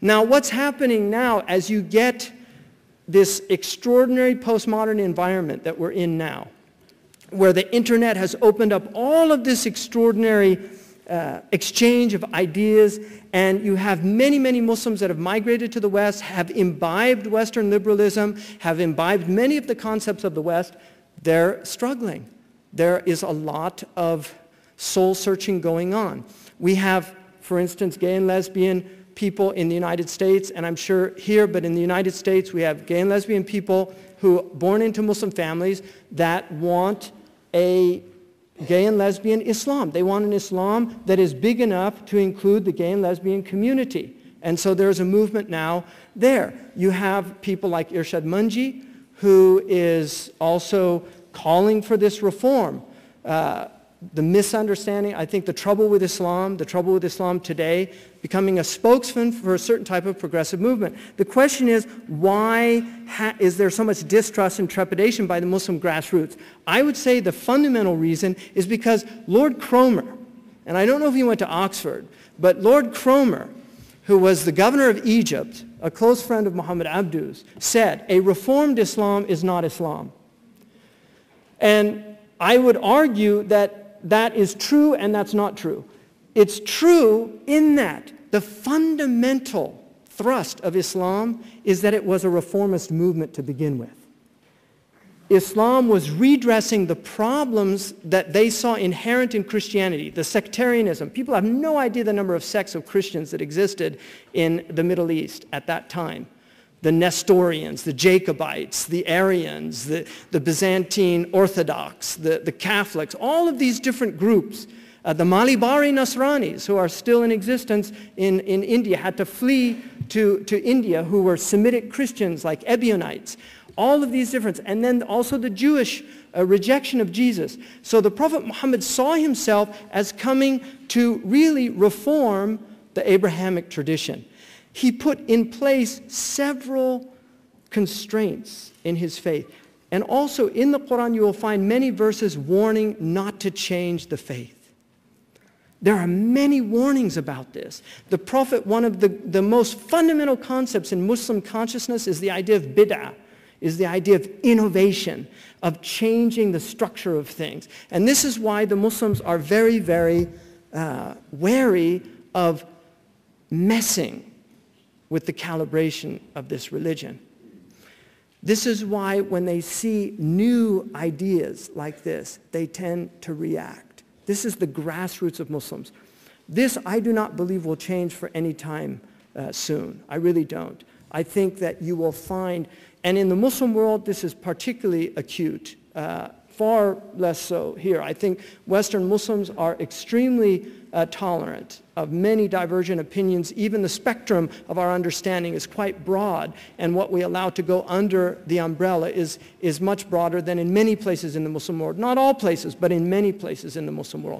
Now, what's happening now as you get this extraordinary postmodern environment that we're in now, where the internet has opened up all of this extraordinary exchange of ideas, and you have many, many Muslims that have migrated to the West, have imbibed Western liberalism, have imbibed many of the concepts of the West, they're struggling. There is a lot of soul-searching going on. We have, for instance, gay and lesbian people in the United States, and I'm sure here, but in the United States, we have gay and lesbian people who are born into Muslim families that want a gay and lesbian Islam. They want an Islam that is big enough to include the gay and lesbian community. And so there's a movement now there. You have people like Irshad Manji, who is also calling for this reform. The misunderstanding, I think the trouble with Islam today, becoming a spokesman for a certain type of progressive movement. The question is, why is there so much distrust and trepidation by the Muslim grassroots? I would say the fundamental reason is because Lord Cromer, and I don't know if he went to Oxford, but Lord Cromer, who was the governor of Egypt, a close friend of Muhammad Abdu's, said, a reformed Islam is not Islam. And I would argue that that is true and that's not true. It's true in that the fundamental thrust of Islam is that it was a reformist movement to begin with. Islam was redressing the problems that they saw inherent in Christianity, the sectarianism. People have no idea the number of sects of Christians that existed in the Middle East at that time. The Nestorians, the Jacobites, the Arians, the Byzantine Orthodox, the Catholics, all of these different groups. The Malibari Nasranis, who are still in existence in India, had to flee to India, who were Semitic Christians like Ebionites. All of these differences. And then also the Jewish rejection of Jesus. So the Prophet Muhammad saw himself as coming to really reform the Abrahamic tradition. He put in place several constraints in his faith. And also in the Quran you will find many verses warning not to change the faith. There are many warnings about this. The Prophet, one of the most fundamental concepts in Muslim consciousness is the idea of bid'ah, is the idea of innovation, of changing the structure of things. And this is why the Muslims are very, very wary of messing with the calibration of this religion. This is why when they see new ideas like this, they tend to react. This is the grassroots of Muslims. This, I do not believe, will change for any time soon. I really don't. I think that you will find, and in the Muslim world, this is particularly acute, far less so here. I think Western Muslims are extremely tolerant of many divergent opinions. Even the spectrum of our understanding is quite broad, and what we allow to go under the umbrella is much broader than in many places in the Muslim world. Not all places, but in many places in the Muslim world.